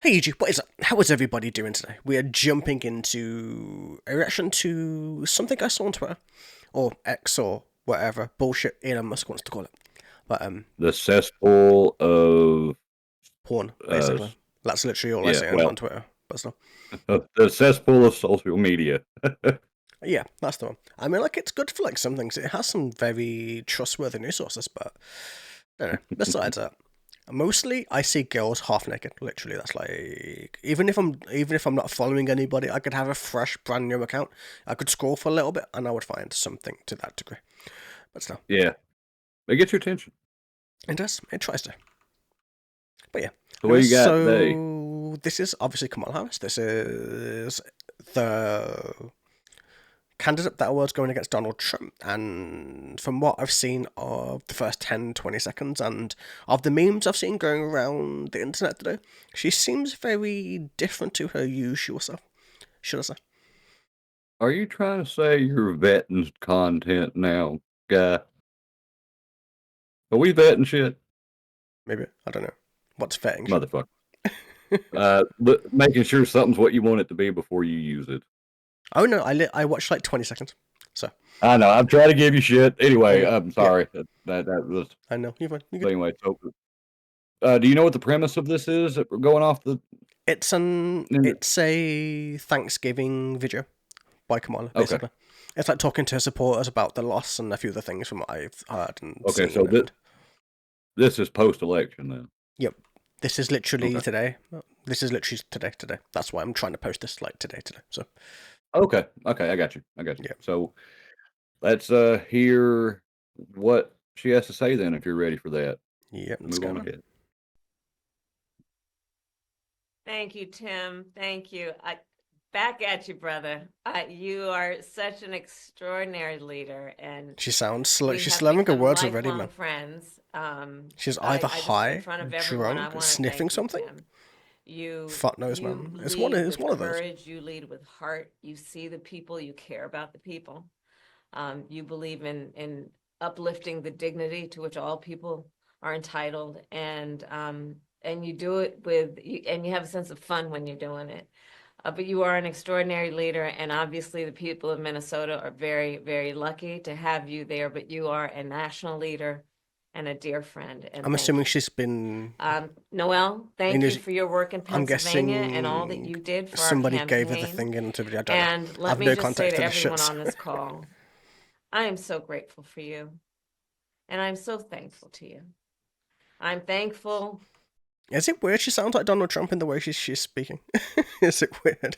Hey Yuji, what is up? How is everybody doing today? We are jumping into a reaction to something I saw on Twitter, or X, or whatever bullshit Elon Musk wants to call it. But The cesspool of porn, uh basically. That's literally all I yeah, see on well, Twitter. But still, the cesspool of social media. yeah, that's the one. I mean, like, it's good for like some things. It has some very trustworthy news sources, but I don't know. Besides that, mostly I see girls half naked. Literally, that's like even if I'm not following anybody, I could have a fresh, brand new account. I could scroll for a little bit, and I would find something to that degree. But still, Yeah, they get your attention. it does. It tries to. But yeah. So what Anyways, you got today? so this is obviously Kamala Harris. This is the candidate that was going against Donald Trump. And from what I've seen of the first 10, 20 seconds and of the memes I've seen going around the internet today, she seems very different to her usual self, should I say. Are you trying to say you're vetting content now, guy? Are we vetting shit, Maybe. I don't know. What's vetting shit? motherfucker? Making sure something's what you want it to be before you use it. Oh no, I watched like 20 seconds. So, I know. I'm trying to give you shit. Anyway, hey, I'm yeah, sorry. That was I know. You're fine. You're good. anyway. So, do you know what the premise of this is? That we're going off the. It's a Thanksgiving video by Kamala, Okay. basically. It's like talking to her supporters about the loss and a few other things from what I've heard and Okay. So seen. this And this is post election then. yep, this is literally Okay. today. This is literally today. Today. That's why I'm trying to post this like today. Today. So Okay. Okay. I got you. I got you. yeah, So let's hear what she has to say then. If you're ready for that, yep. Let's move go, on man. ahead. Thank you, Tim. Thank you. Back at you, brother. You are such an extraordinary leader, and She sounds like we she's have slurring her become words already, lifelong man. friends. She's either I just, in high, front of everyone, I drunk, want to sniffing thank you, something. Tim. You Fuck knows, you man. It's one. lead It's with one of those. courage. You lead with heart. You see the people. You care about the people. You believe in uplifting the dignity to which all people are entitled, and you do it and you have a sense of fun when you're doing it. But you are an extraordinary leader, and obviously the people of Minnesota are very, very lucky to have you there. But you are a national leader and a dear friend, and I'm thank assuming you. she's been Noel, in thank you his. for your work in I'm Pennsylvania and all that guessing you did for our somebody gave her the campaign. thing into the. I don't know. And I let have me no just say context to to this shit. everyone So. on this call, I am so grateful for you, and I'm so thankful to you. I'm thankful. Is it weird? She sounds like Donald Trump in the way she's speaking. Is it weird?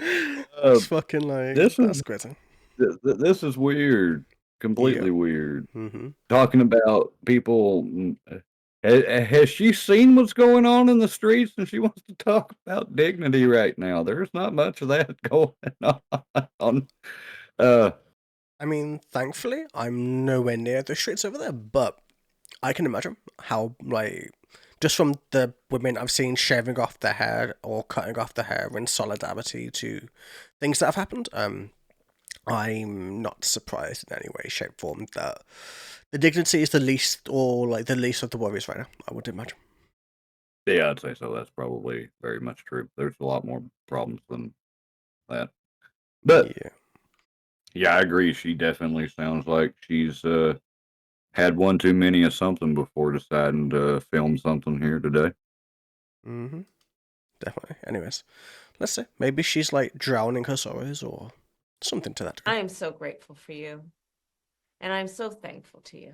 Uh, It's fucking like this is that's crazy. this is weird. Yeah. Completely weird. Mm-hmm. Talking about people. Has she seen what's going on in the streets and she wants to talk about dignity right now? There's not much of that going on. Uh, I mean, thankfully, I'm nowhere near the streets over there, but I can imagine how, like, just from the women I've seen shaving off their hair or cutting off their hair in solidarity to things that have happened, I'm not surprised in any way, shape, form that the dignity is the least, or like the least of the worries right now, I would imagine. yeah, I'd say so. That's probably very much true. There's a lot more problems than that. But Yeah. yeah, I agree. She definitely sounds like she's had one too many of something before deciding to film something here today. Mm-hmm. Definitely. Anyways, let's see. Maybe she's like drowning her sorrows or something to that degree. I am so grateful for you, and I'm so thankful to you.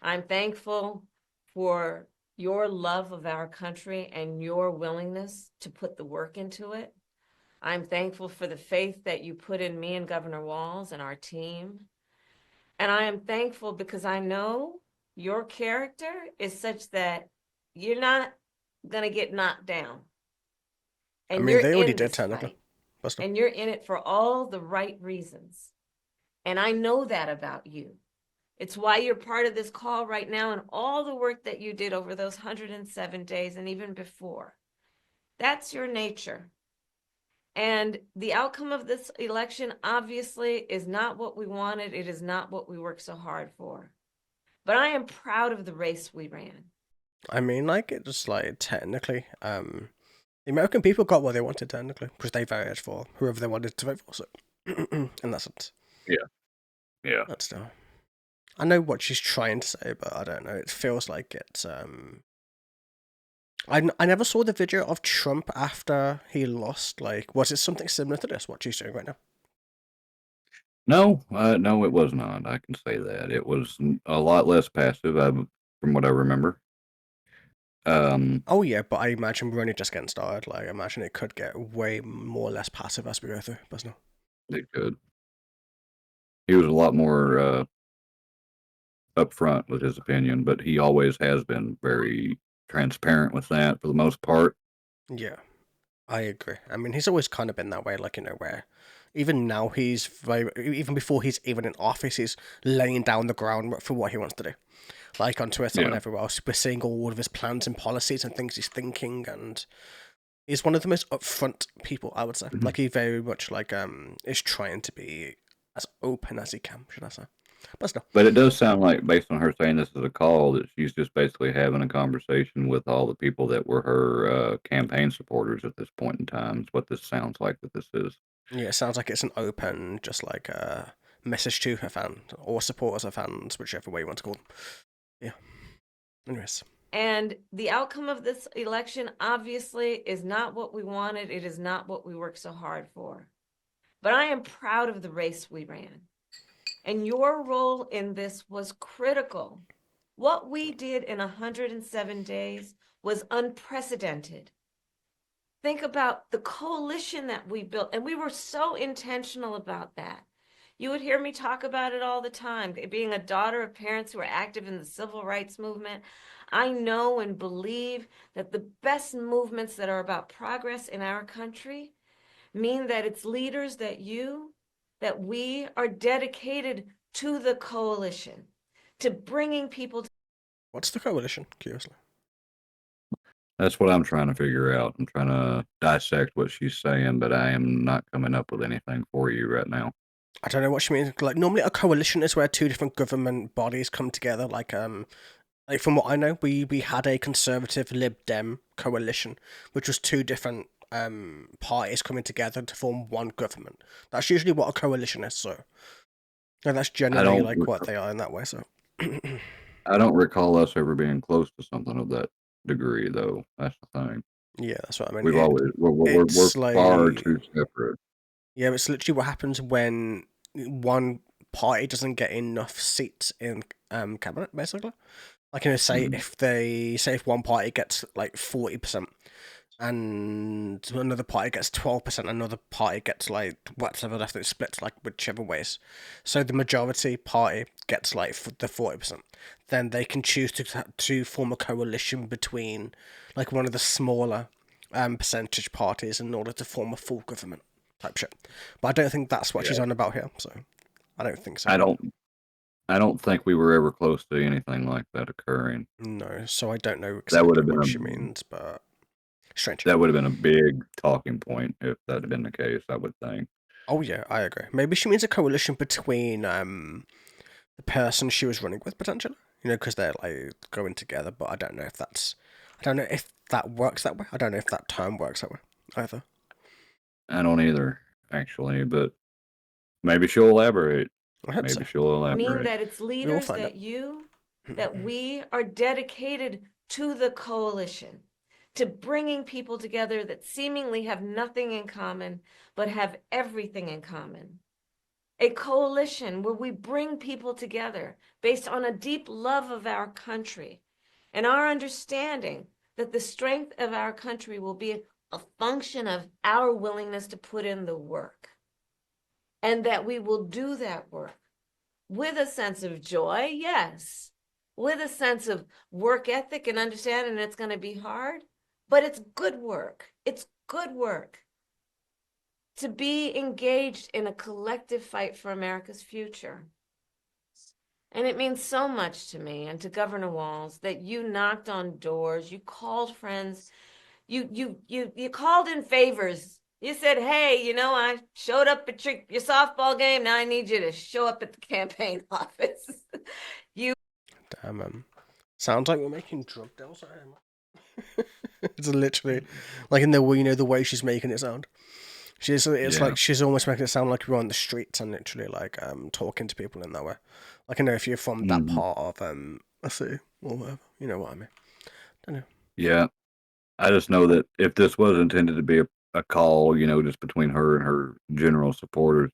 I'm thankful for your love of our country and your willingness to put the work into it. I'm thankful for the faith that you put in me and Governor Walz and our team. And I am thankful because I know your character is such that you're not going to get knocked down. I And mean, you're they already in did this technically. fight, But still. and you're in it for all the right reasons. And I know that about you. It's why you're part of this call right now and all the work that you did over those 107 days and even before. That's your nature. And the outcome of this election obviously is not what we wanted. It is not what we worked so hard for. But I am proud of the race we ran. I mean, like, it's like technically, the American people got what they wanted technically because they voted for whoever they wanted to vote for. So, in that sense, Yeah. that's still. I know what she's trying to say, but I don't know. It feels like it's I never saw the video of Trump after he lost. Like, was it something similar to this? What she's doing right now? No, it was not. I can say that. It was a lot less passive, from what I remember. Oh yeah, but I imagine we're only just getting started. Like, I imagine it could get way more or less passive as we go through. But no. It could. He was a lot more upfront with his opinion, but he always has been very transparent with that for the most part. Yeah, I agree. I mean, he's always kind of been that way. Like, where even now he's very, even before he's even in office, he's laying down the groundwork for what he wants to do. Like on Twitter and Yeah. everywhere else, we're seeing all of his plans and policies and things he's thinking, and he's one of the most upfront people, I would say. Mhm. Like, he very much like is trying to be as open as he can, should I say? But still, But it does sound like, based on her saying this is a call, that she's just basically having a conversation with all the people that were her campaign supporters at this point in time. Is what this sounds like that this is. yeah, it sounds like it's an open, just like message to her fans or supporters of fans, whichever way you want to call them. Yeah. Anyways. And the outcome of this election obviously is not what we wanted. It is not what we worked so hard for. But I am proud of the race we ran. And your role in this was critical. What we did in 107 days was unprecedented. Think about the coalition that we built, and we were so intentional about that. You would hear me talk about it all the time. Being a daughter of parents who are active in the civil rights movement, I know and believe that the best movements that are about progress in our country mean that it's leaders that we are dedicated to the coalition, to bringing people. What's the coalition, curiously? That's what I'm trying to figure out. I'm trying to dissect what she's saying, but I am not coming up with anything for you right now. I don't know what she means. Like, normally a coalition is where two different government bodies come together. Like from what I know, we had a conservative Lib Dem coalition, which was two different parties coming together to form one government. That's usually what a coalition is. So, and that's I generally don't. like what they are in that way. So, I don't recall us ever being close to something of that degree, though. That's the thing. yeah, that's what I mean. We've always we're It's far like, too separate. yeah, it's literally what happens when one party doesn't get enough seats in cabinet, basically. Like, say Mhm. if one party gets like 40%, and another party gets 12%, another party gets like whatever left, it splits like whichever ways. So the majority party gets like the 40%. Then they can choose to form a coalition between like one of the smaller percentage parties in order to form a full government type shit. But I don't think that's what she's Yeah. on about here. So I don't think so. I don't. I don't think we were ever close to anything like that occurring. No, so I don't know That would exactly have been what a she means, but strange. that would have been a big talking point if that had been the case. I would think. Oh yeah, I agree. Maybe she means a coalition between the person she was running with potentially. Because they're like going together. But I don't know if that works that way. I don't know if that term works that way either. I don't either, actually, but maybe she'll elaborate. I hope so. Maybe she'll Mean elaborate. that it's We will leaders find out. that we are dedicated to the coalition, to bringing people together that seemingly have nothing in common, but have everything in common. A coalition where we bring people together based on a deep love of our country and our understanding that the strength of our country will be a function of our willingness to put in the work, and that we will do that work with a sense of joy, yes, with a sense of work ethic and understanding it's going to be hard, but it's good work. It's good work to be engaged in a collective fight for America's future. And it means so much to me and to Governor Walz that you knocked on doors, you called friends, you called in favors. You said, hey, I showed up at your softball game. Now I need you to show up at the campaign office. Damn. Sounds like we're making drug deals at him. It's literally like in the way, the way she's making it sound. It's Yeah. like she's almost making it sound like we're on the streets and literally like talking to people in that way. Like I know if you're from that Mhm. part of a city or whatever, you know what I mean. Don't know. Yeah. I just know that if this was intended to be a call, just between her and her general supporters,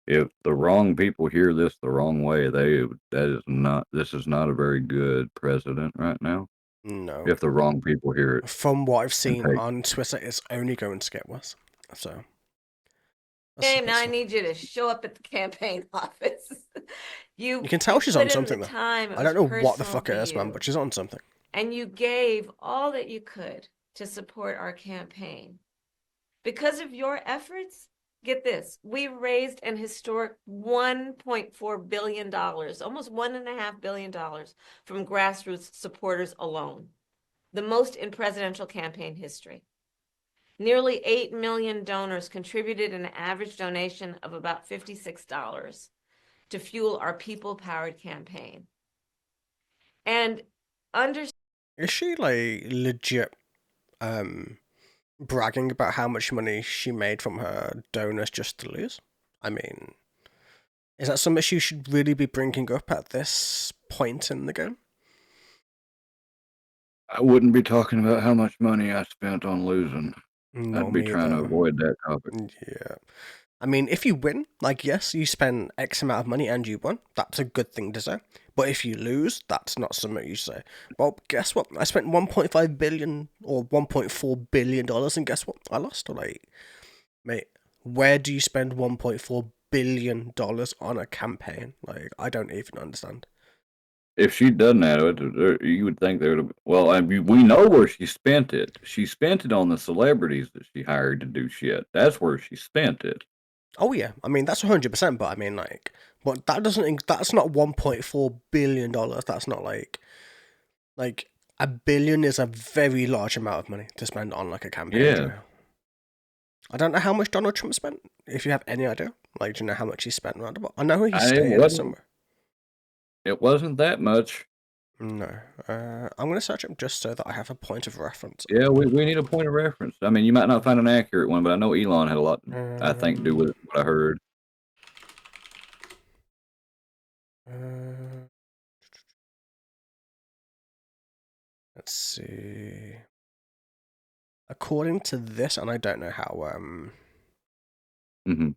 if the wrong people hear this the wrong way, this is not a very good precedent right now. No. If the wrong people hear it From what I've and seen take, on Twitter, it's only going to get worse. So James, now I need you to show up at the campaign office. You can tell she's put on in something the though. time. It I was don't know what the personal fuck it for is, man, you. but she's on something. And you gave all that you could to support our campaign. Because of your efforts, get this, we raised an historic $1.4 billion, almost $1.5 billion from grassroots supporters alone, the most in presidential campaign history. Nearly 8 million donors contributed an average donation of about $56 to fuel our people-powered campaign. And Is she like legit bragging about how much money she made from her donors just to lose? I mean, is that something she should really be bringing up at this point in the game? I wouldn't be talking about how much money I spent on losing. No, I'd be me trying to either. avoid that topic. Yeah. I mean, if you win, like, yes, you spend X amount of money and you won. That's a good thing to say. But if you lose, that's not something you say. Well, guess what? I spent 1.5 billion or 1.4 billion dollars, and guess what? I lost. Like, mate, where do you spend 1.4 billion dollars on a campaign? Like, I don't even understand. If she'd done that, you would think there would have. Well, I mean, we know where she spent it. She spent it on the celebrities that she hired to do shit. That's where she spent it. Oh yeah, I mean that's 100%. But I mean, like, but that doesn't. That's not 1.4 billion dollars. That's not like a billion is a very large amount of money to spend on like a campaign Yeah, trail. I don't know how much Donald Trump spent. If you have any idea, like, do you know how much he spent around about? I know he's it staying wasn't. somewhere. It wasn't that much. No, I'm gonna search him just so that I have a point of reference. Yeah, we need a point of reference. I mean, you might not find an accurate one, but I know Elon had a lot, I think, to do with what I heard. Uh, let's see. According to this, and I don't know how hmm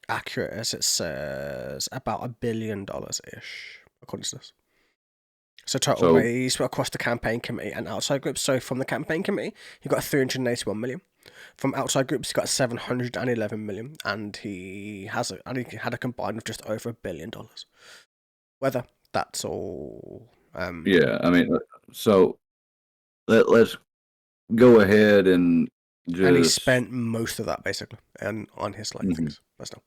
accurate as it says, about $1 billion ish, according to this. So total So raised across the campaign committee and outside groups. So from the campaign committee, he got 381 million. From outside groups, he got 711 million, and he had a combined of just over $1 billion. Whether that's all, yeah, I mean, so let's go ahead and and he just. spent most of that basically, and on his like Mhm. things. But still,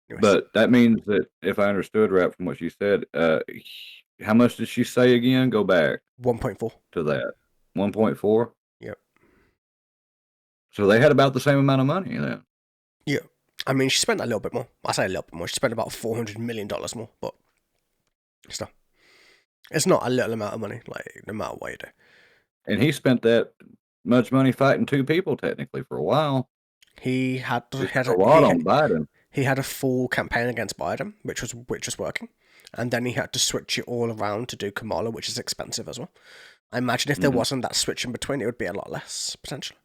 anyways, But that means that if I understood right from what she said, how much did she say again? Go back 1.4. to that. 1.4? Yep. So they had about the same amount of money then. Yeah. I mean, she spent a little bit more. I say a little bit more. She spent about $400 million more, but still, it's not a little amount of money. Like no matter what you do. And he spent that much money fighting two people technically for a while. He had He spent a lot on Biden. he had a full campaign against Biden, which was working, and then he had to switch it all around to do Kamala, which is expensive as well. I imagine if there wasn't that switch in between, it would be a lot less potentially.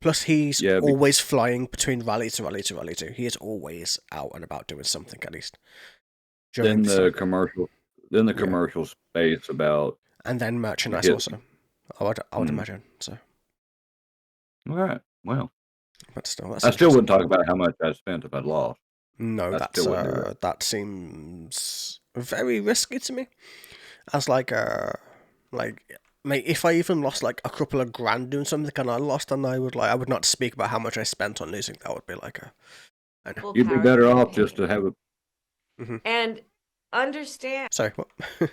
Plus, he's always flying between rally to rally to rally to. He is always out and about doing something at least. Then the commercial space about, and then merchandise also. I would imagine so. All right. Well, but still, I still wouldn't talk about how much I spent if I'd lost. No, that seems very risky to me. As like mate, if I even lost like a couple of grand doing something and I lost, then I would not speak about how much I spent on losing. That would be like you'd be better off just to have and understand. Sorry, what?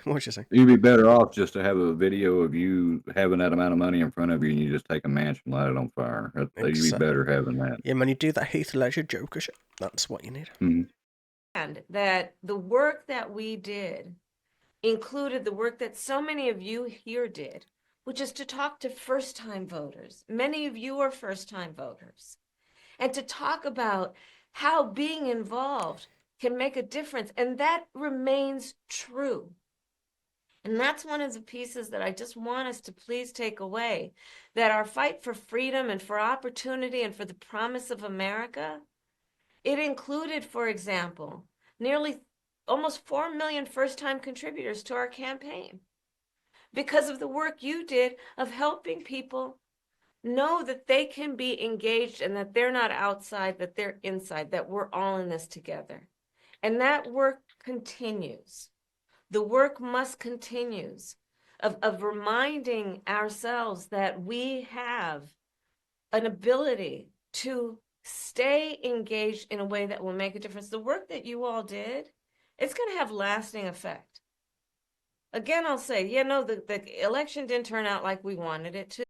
What was you saying? You'd be better off just to have a video of you having that amount of money in front of you and you just take a match and light it on fire. You'd be better having that. Yeah, man, you do that Heath Ledger Joker shit. That's what you need. And that the work that we did included the work that so many of you here did, which is to talk to first-time voters. Many of you are first-time voters. And to talk about how being involved can make a difference. And that remains true. And that's one of the pieces that I just want us to please take away, that our fight for freedom and for opportunity and for the promise of America, it included, for example, nearly almost 4 million first-time contributors to our campaign because of the work you did of helping people know that they can be engaged and that they're not outside, that they're inside, that we're all in this together. And that work continues. The work must continues of reminding ourselves that we have an ability to stay engaged in a way that will make a difference. The work that you all did, it's going to have lasting effect. Again, I'll say, the election didn't turn out like we wanted it to.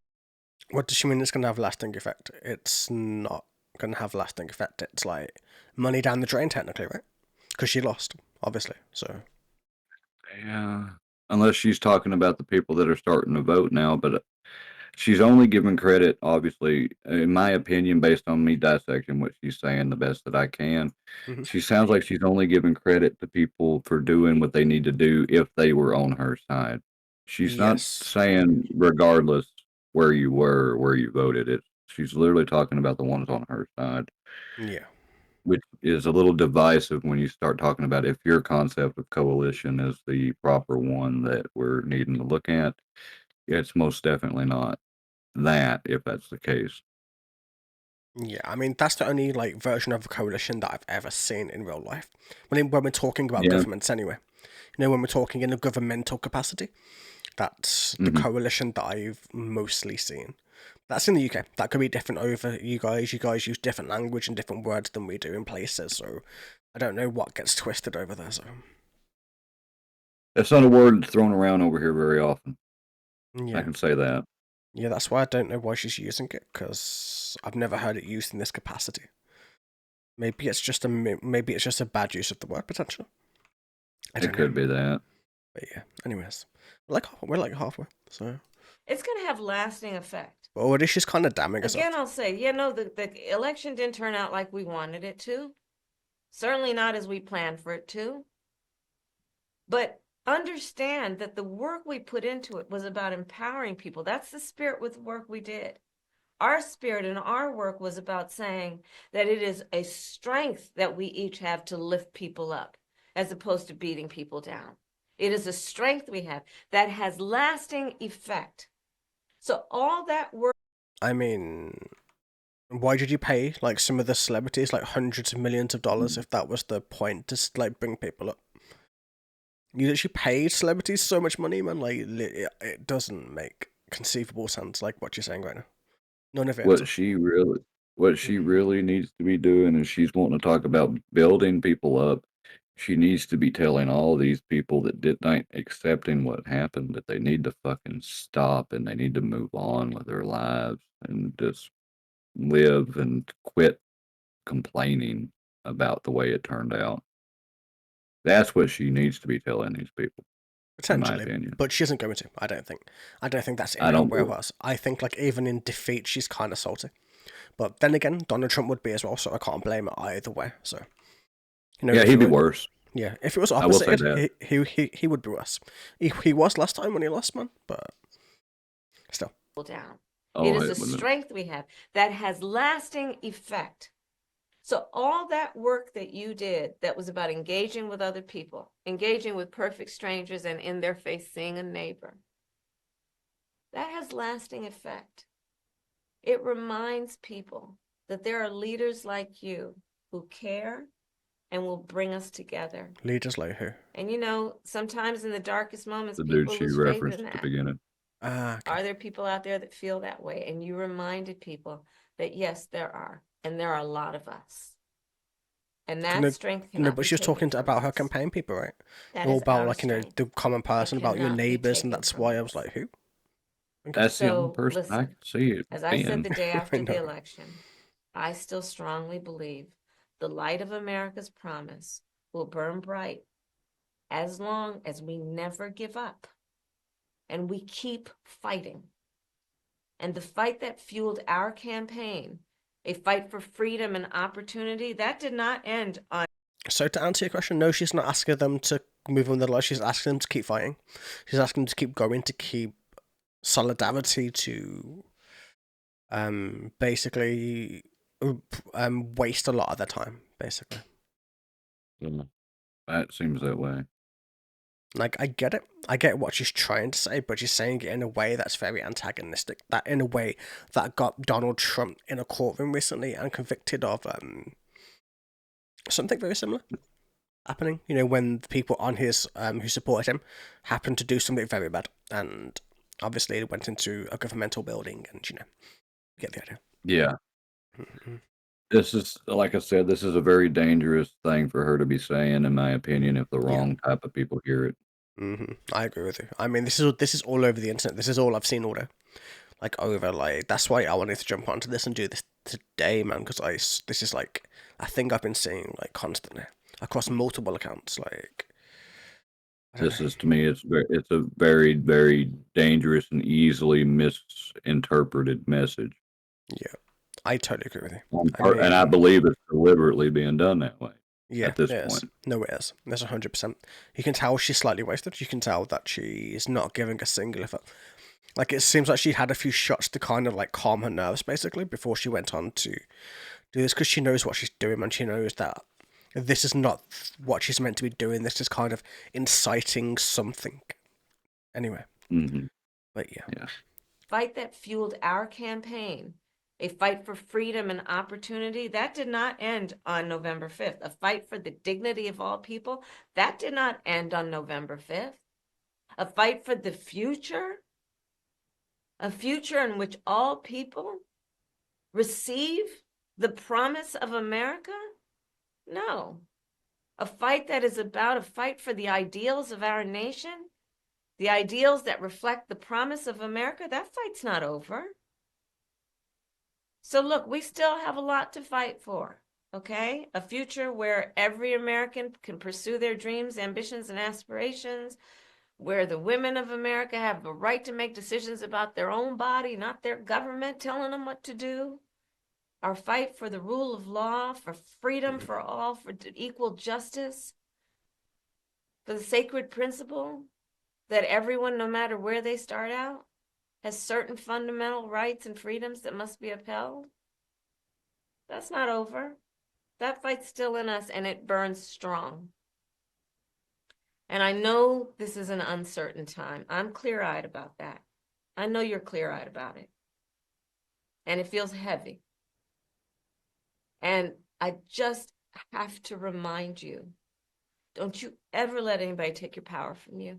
What does she mean it's going to have lasting effect? It's not going to have lasting effect. It's like money down the drain, technically, right? Because she lost, obviously. So Yeah. Unless she's talking about the people that are starting to vote now, but she's only given credit, obviously, in my opinion, based on me dissecting what she's saying the best that I can. mhm. She sounds like she's only giving credit to people for doing what they need to do if they were on her side. She's not Yes, saying regardless where you were or where you voted. She's literally talking about the ones on her side, yeah, which is a little divisive when you start talking about if your concept of coalition is the proper one that we're needing to look at. It's most definitely not that, if that's the case. yeah. I mean, that's the only like version of a coalition that I've ever seen in real life. When we're talking about Yeah. governments, anyway. When we're talking in a governmental capacity, that's the Mhm. coalition that I've mostly seen. That's in the UK. That could be different over you guys. You guys use different language and different words than we do in places, so I don't know what gets twisted over there. So It's not a word that's thrown around over here very often. I yeah, can say that. yeah. That's why I don't know why she's using it, because I've never heard it used in this capacity. Maybe it's just a bad use of the word potentially. I It don't know. could be that. But yeah. Anyways, we're like halfway. So It's going to have lasting effect. but already she's kind of damning herself. Again, I'll say, the election didn't turn out like we wanted it to. Certainly not as we planned for it to. But understand that the work we put into it was about empowering people. That's the spirit with the work we did. Our spirit and our work was about saying that it is a strength that we each have to lift people up, as opposed to beating people down. It is a strength we have that has lasting effect. So all that work. I mean, why did you pay like some of the celebrities like hundreds of millions of dollars if that was the point to like bring people up? You literally paid celebrities so much money, man. Like it doesn't make conceivable sense. Like what you're saying right now, none of it at What all. she really, what she really needs to be doing is she's wanting to talk about building people up. She needs to be telling all these people that did not accepting what happened that they need to fucking stop and they need to move on with their lives and just live and quit complaining about the way it turned out. That's what she needs to be telling these people, in my Potentially, opinion. but she isn't going to. I don't think. I don't think that's in I her don't believe. wheelhouse. I think like even in defeat, she's kind of salty. But then again, Donald Trump would be as well, so I can't blame it either way. So Yeah, if he'd it be were, worse. yeah, if it was I will say opposite, that. he would be worse. He was last time when he lost, man. But still, Down. It Oh, is a it would. strength we have that has lasting effect. So all that work that you did that was about engaging with other people, engaging with perfect strangers and in their face seeing a neighbor, that has lasting effect. It reminds people that there are leaders like you who care and will bring us together. leaders like who? And sometimes in the darkest moments, The dude people she lose faith referenced in at the that. beginning. Okay. Are there people out there that feel that way? And you reminded people that yes, there are. And there are a lot of us. And that No, strength no, cannot but be she's taken talking from about her us. campaign people, right? That All is about our like strength. the common person, about your cannot be neighbors, and taken that's from why I was us. like, who? Okay. That's the only So person I listen, can see it as I said the being. day I after the know. election, I still strongly believe the light of America's promise will burn bright as long as we never give up and we keep fighting. And the fight that fueled our campaign, a fight for freedom and opportunity, that did not end on. So to answer your question, no, she's not asking them to move on their life. She's asking them to keep fighting. She's asking them to keep going, to keep solidarity, to basically waste a lot of their time, basically. Yeah, that seems that way. Like, I get it. I get what she's trying to say, but she's saying it in a way that's very antagonistic. That in a way that got Donald Trump in a courtroom recently and convicted of something very similar happening. You know, when the people on his who supported him happened to do something very bad, and obviously it went into a governmental building, and you get the idea. Yeah. Mm-hmm. This is, like I said, this is a very dangerous thing for her to be saying, in my opinion, if the wrong type of people hear it. I agree with you. I mean, this is all over the internet. This is all I've seen all day. That's why I wanted to jump onto this and do this today, man. Because this is like a thing I've been seeing like constantly across multiple accounts. Like, this is, to me, it's a very, very dangerous and easily misinterpreted message. Yeah, I totally agree with you. And I believe it's deliberately being done that way. Yeah, at this point. No, it is. There's 100%. You can tell she's slightly wasted. You can tell that she's not giving a single effort. Like, it seems like she had a few shots to kind of like calm her nerves, basically, before she went on to do this, because she knows what she's doing, and she knows that this is not what she's meant to be doing. This is kind of inciting something. Anyway. But yeah. Fight that fueled our campaign, a fight for freedom and opportunity, that did not end on November 5th. A fight for the dignity of all people, that did not end on November 5th. A fight for the future, a future in which all people receive the promise of America? No. A fight that is about a fight for the ideals of our nation, the ideals that reflect the promise of America, that fight's not over. So look, we still have a lot to fight for, okay? A future where every American can pursue their dreams, ambitions, and aspirations, where the women of America have the right to make decisions about their own body, not their government telling them what to do. Our fight for the rule of law, for freedom for all, for equal justice, for the sacred principle that everyone, no matter where they start out, has certain fundamental rights and freedoms that must be upheld. That's not over. That fight's still in us, and it burns strong. And I know this is an uncertain time. I'm clear-eyed about that. I know you're clear-eyed about it. And it feels heavy. And I just have to remind you, don't you ever let anybody take your power from you.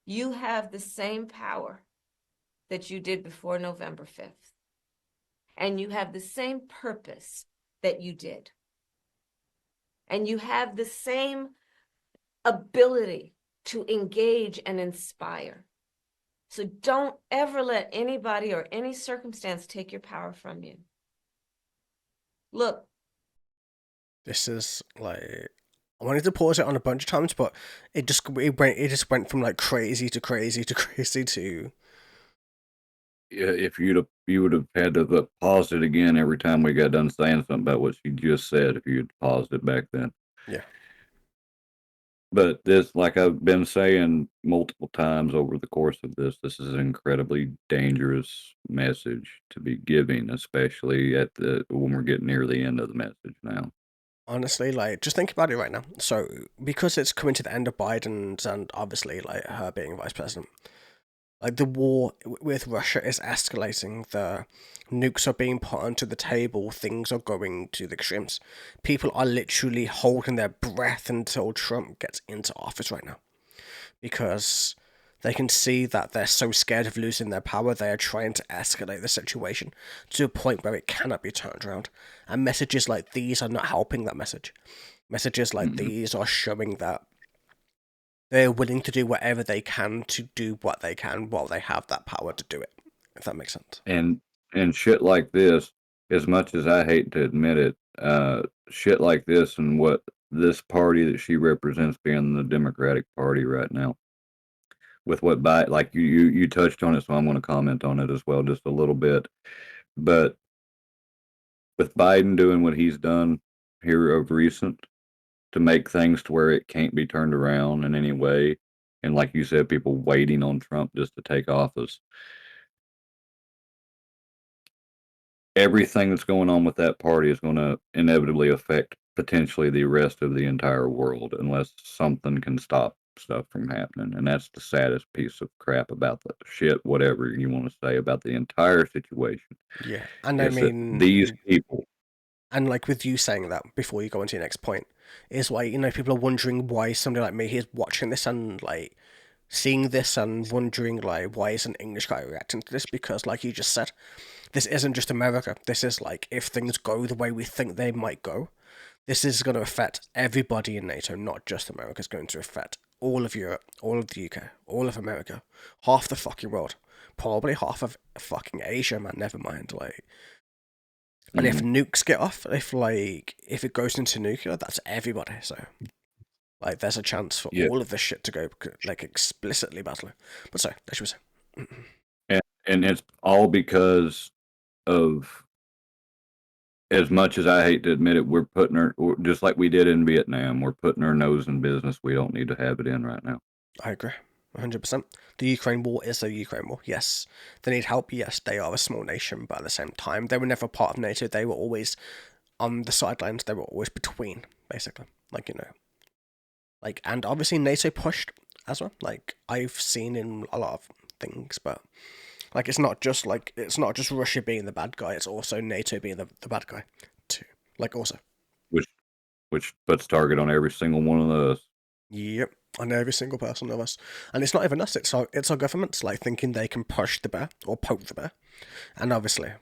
You have the same power that you did before November 5th. And you have the same purpose that you did. And you have the same ability to engage and inspire. So don't ever let anybody or any circumstance take your power from you. Look. This is like, I wanted to pause it on a bunch of times, but it just went from like crazy to crazy to crazy to. Yeah, if you would have had to pause it again every time we got done saying something about what she just said, if you had paused it back then. Yeah. But this, like I've been saying multiple times over the course of this is an incredibly dangerous message to be giving, especially when we're getting near the end of the message now. Honestly, like, just think about it right now. So, because it's coming to the end of Biden's and obviously, like, her being vice president, like, the war with Russia is escalating. The nukes are being put onto the table. Things are going to the extremes. People are literally holding their breath until Trump gets into office right now. Because they can see that they're so scared of losing their power, they are trying to escalate the situation to a point where it cannot be turned around. And messages like these are not helping that message. Messages like these are showing that they're willing to do whatever they can to do what they can while they have that power to do it, if that makes sense. And shit like this, as much as I hate to admit it, shit like this and what this party that she represents being the Democratic Party right now. With what Biden, like you touched on it, so I'm going to comment on it as well, just a little bit. But with Biden doing what he's done here of recent to make things to where it can't be turned around in any way, and like you said, people waiting on Trump just to take office. Everything that's going on with that party is going to inevitably affect potentially the rest of the entire world unless something can stop stuff from happening. And that's the saddest piece of crap about the shit, whatever you want to say about the entire situation, Yeah, and I is that mean, these people. and like with you saying that before you go into your next point, is why, you know, people are wondering why somebody like me is watching this and like seeing this and wondering like why is an English guy reacting to this, because like you just said, this isn't just America. This is like, if things go the way we think they might go, this is going to affect everybody in NATO, not just America. It's going to affect all of Europe, all of the UK, all of America, half the fucking world, probably half of fucking Asia, man. Never mind, like. And if nukes get off, if it goes into nuclear, that's everybody. So like, there's a chance for Yeah, all of this shit to go like explicitly badly. But sorry, that was and it's all because of, as much as I hate to admit it, we're putting our, just like we did in Vietnam, we're putting our nose in business we don't need to have it in right now. I agree, 100%. The Ukraine war is a Ukraine war. Yes, they need help. Yes, they are a small nation, but at the same time, they were never part of NATO. They were always on the sidelines. They were always between, basically. Like, you know, like, and obviously NATO pushed as well. Like, I've seen in a lot of things, but like, it's not just Russia being the bad guy. It's also NATO being the bad guy too. Like, also. which which puts target on every single one of those. Yep, on every single person of us, and it's not even us. It's our governments, like, thinking they can push the bear or poke the bear, and obviously,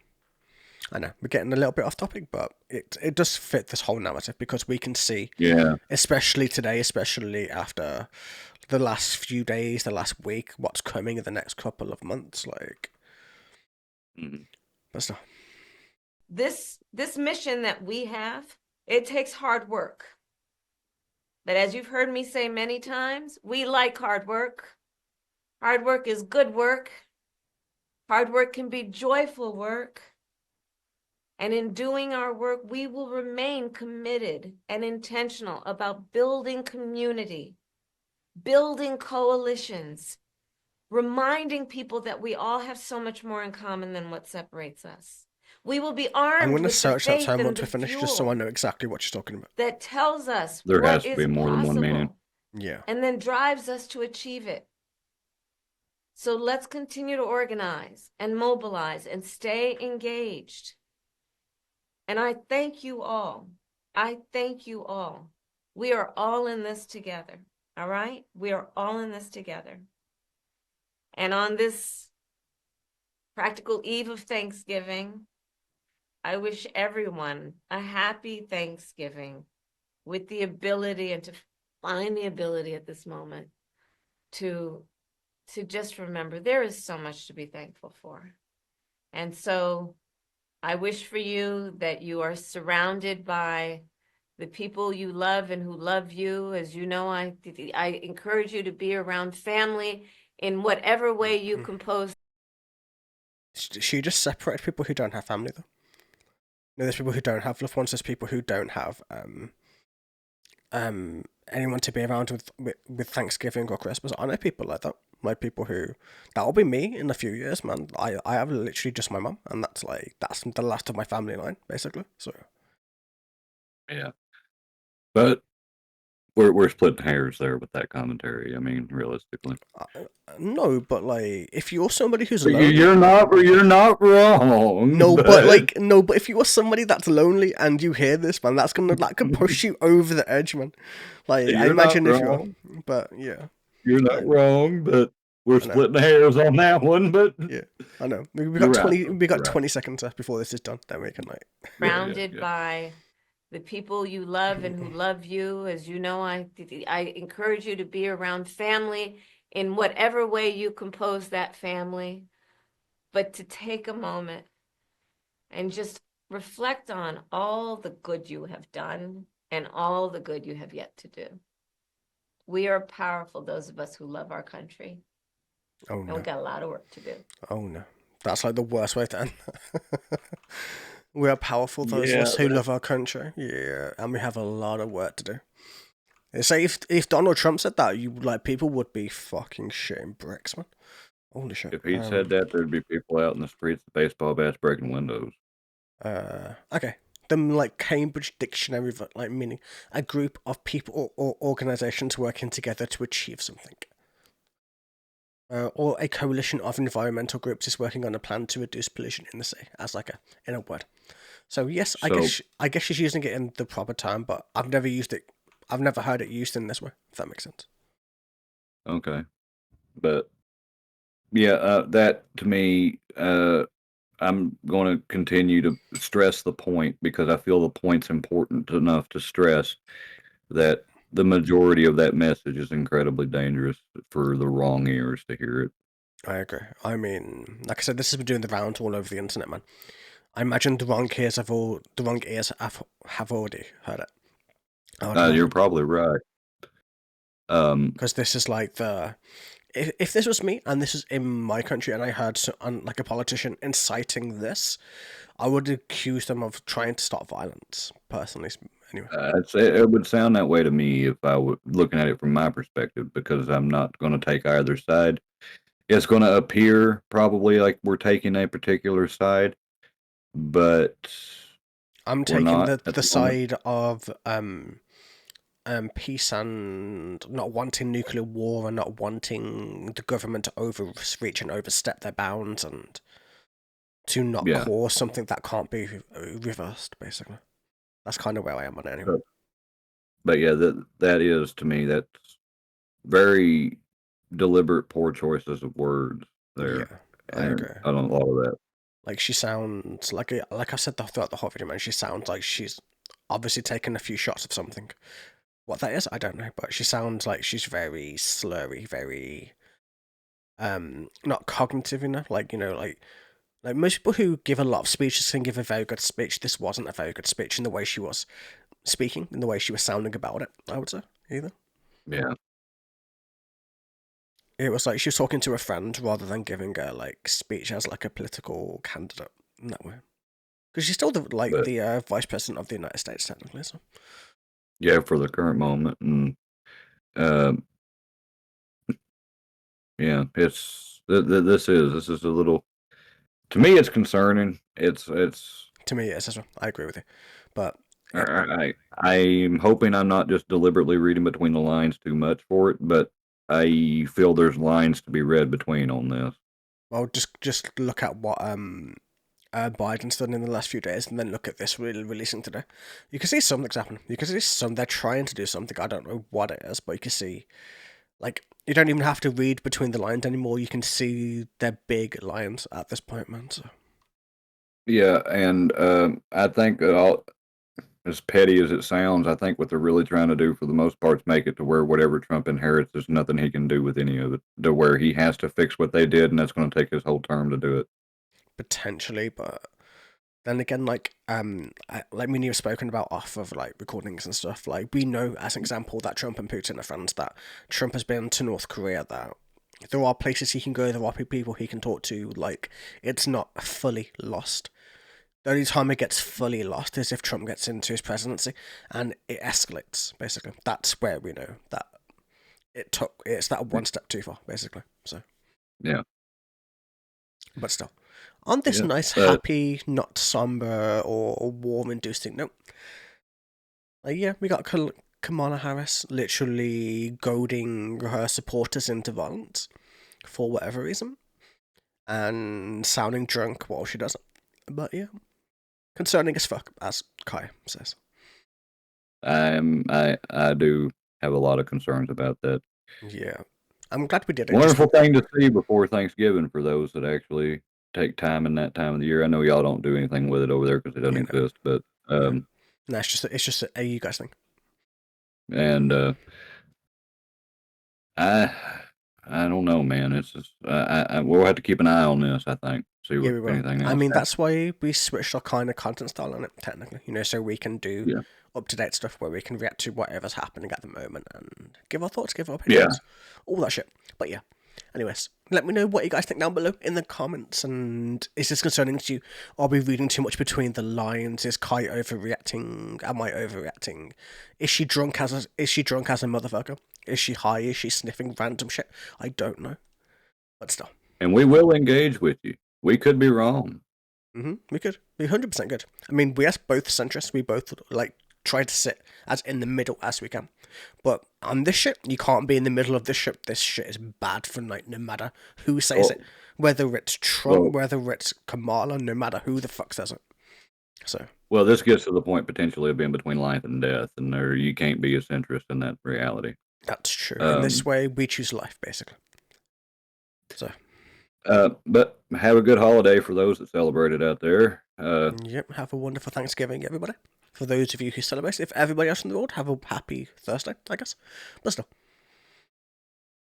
I know we're getting a little bit off topic, but it does fit this whole narrative, because we can see, Yeah, especially today, especially after the last few days, the last week, what's coming in the next couple of months, like. Mhm. But still, This mission that we have, it takes hard work. But as you've heard me say many times, we like hard work. Hard work is good work. Hard work can be joyful work. And in doing our work, we will remain committed and intentional about building community, building coalitions, reminding people that we all have so much more in common than what separates us. We will be I'm armed going to with the search that faith term and once the we finish, just so I fuel know exactly what you're talking about. that tells us There has what to is be more than one meaning. possible Yeah. and then drives us to achieve it. So let's continue to organize and mobilize and stay engaged. And I thank you all. I thank you all. We are all in this together. All right? We are all in this together. And on this practical eve of Thanksgiving, I wish everyone a happy Thanksgiving, with the ability, and to find the ability at this moment to just remember there is so much to be thankful for. And so I wish for you that you are surrounded by the people you love and who love you. As you know, I encourage you to be around family in whatever way you compose. She just separated people who don't have family, though. No, there's people who don't have loved ones. There's people who don't have anyone to be around with Thanksgiving or Christmas. I know people like that. Like, people who, that'll be me in a few years, man. I have literally just my mum, and that's the last of my family line, basically. So Yeah, but we're splitting hairs there with that commentary. I mean, realistically, no, but like, if you're somebody who's You- lonely, you're not wrong. no, but like, no, but if you are somebody that's lonely and you hear this, man, that can push you over the edge, man. Like, I You're not imagine if you're, wrong. but yeah, You're not wrong, but we're I know. splitting hairs on that one. But Yeah, I know. We You're got right, 20. though. We got You're right. 20 seconds left before this is done. Then we can like. Surrounded yeah. by the people you love and who love you. As you know, I encourage you to be around family in whatever way you compose that family, but to take a moment and just reflect on all the good you have done and all the good you have yet to do. We are powerful, those of us who love our country, Oh and we no. got a lot of work to do. Oh no. That's like the worst way to end. We are powerful, those of Yeah, us who love our country. Yeah, and we have a lot of work to do. They say if Donald Trump said that, you like people would be fucking shitting bricks, man. Holy shit. if he said that, there'd be people out in the streets with baseball bats breaking windows. Okay. Them like Cambridge Dictionary, like meaning a group of people or organizations working together to achieve something. Or a coalition of environmental groups is working on a plan to reduce pollution in the sea, as like in a word. So yes, I So, guess she's using it in the proper time, but I've never used it. I've never heard it used in this way. If that makes sense. okay. But yeah, that to me, I'm going to continue to stress the point because I feel the point's important enough to stress that the majority of that message is incredibly dangerous for the wrong ears to hear it. I agree. I mean, like I said, this has been doing the rounds all over the internet, man. I imagine the wrong ears have already heard it. I would You're imagine probably right. because this is like the if this was me and this was in my country and I heard like a politician inciting this, I would accuse them of trying to start violence. Personally, anyway. I'd say it would sound that way to me if I were looking at it from my perspective because I'm not going to take either side. It's going to appear probably like we're taking a particular side, but I'm we're taking not at the the moment. side of peace and not wanting nuclear war and not wanting the government to overreach and overstep their bounds and to not Yeah. cause something that can't be reversed. Basically, that's kind of where I am on it anyway. But yeah, that is to me that's very deliberate, poor choices of words there, Yeah, I and agree. I don't a lot of that. Like she sounds like I said throughout the whole video, man. She sounds like she's obviously taken a few shots of something. What that is, I don't know, but she sounds like she's very slurry, very not cognitive enough. Like like most people who give a lot of speeches can give a very good speech. This wasn't a very good speech in the way she was speaking, in the way she was sounding about it. I would say either. Yeah, It was like she was talking to a friend rather than giving a like speech as like a political candidate in that way. Because she's still but the vice president of the United States technically. So yeah, for the current moment, and uh, yeah, this is a little to me. It's concerning. It's to me, yes, as well. I agree with you, but it, I'm hoping I'm not just deliberately reading between the lines too much for it, but I feel there's lines to be read between on this. well, just look at what Biden's done in the last few days, and then look at this releasing today. You can see something's happening. You can see they're trying to do something. I don't know what it is, but you can see, like, you don't even have to read between the lines anymore. You can see their big lines at this point, man. So Yeah, and I think that all as petty as it sounds, I think what they're really trying to do for the most part is make it to where whatever Trump inherits, there's nothing he can do with any of it. To where he has to fix what they did, and that's going to take his whole term to do it. potentially, but then again, like me and you have spoken about off of like recordings and stuff. Like we know, as an example, that Trump and Putin are friends. That Trump has been to North Korea. That there are places he can go. There are people he can talk to. Like it's not fully lost. The only time it gets fully lost is if Trump gets into his presidency and it escalates. Basically, that's where we know that it's that one step too far. Basically, so Yeah, but still. On this yeah, nice, but happy, not somber or warm-inducing note, yeah, we got Kamala Harris literally goading her supporters into violence for whatever reason and sounding drunk while she does it. But yeah, concerning as fuck, as Kai says. I do have a lot of concerns about that. Yeah, I'm glad we did it. Just Wonderful thing to see before Thanksgiving for those that actually take time in that time of the year. I know y'all don't do anything with it over there because it doesn't you know, exist, but no, no, it's just a you guys thing. and I I don't know, man. It's just we'll have to keep an eye on this. I think. See Yeah, what we will. anything I else mean, happens. that's why we switched our kind of content style on it, technically. So we can do Yeah. up-to-date stuff where we can react to whatever's happening at the moment and give our thoughts, give our Yeah. opinions, all that shit. But yeah. Anyways, let me know what you guys think down below in the comments. And is this concerning to you? Are we reading too much between the lines? Is Kai overreacting? Am I overreacting? Is she drunk as a motherfucker? Is she high? Is she sniffing random shit? I don't know. But still. And we will engage with you. We could be wrong. We could. We 100% good. I mean, we are both centrists. We both try to sit as in the middle as we can. But on this shit, you can't be in the middle of this shit. This shit is bad for no matter who says it. Whether it's Trump, whether it's Kamala, no matter who the fuck says it. So. Well, this gets to the point potentially of being between life and death, and there you can't be a centrist in that reality. That's true. In this way, we choose life, basically. So. But have a good holiday for those that celebrate it out there. Yep. Have a wonderful Thanksgiving, everybody. For those of you who celebrate, if everybody else in the world, have a happy Thursday, I guess. But still.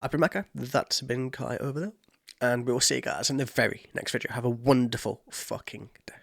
I've been Makai. That's been Kai over there. And we will see you guys in the very next video. Have a wonderful fucking day.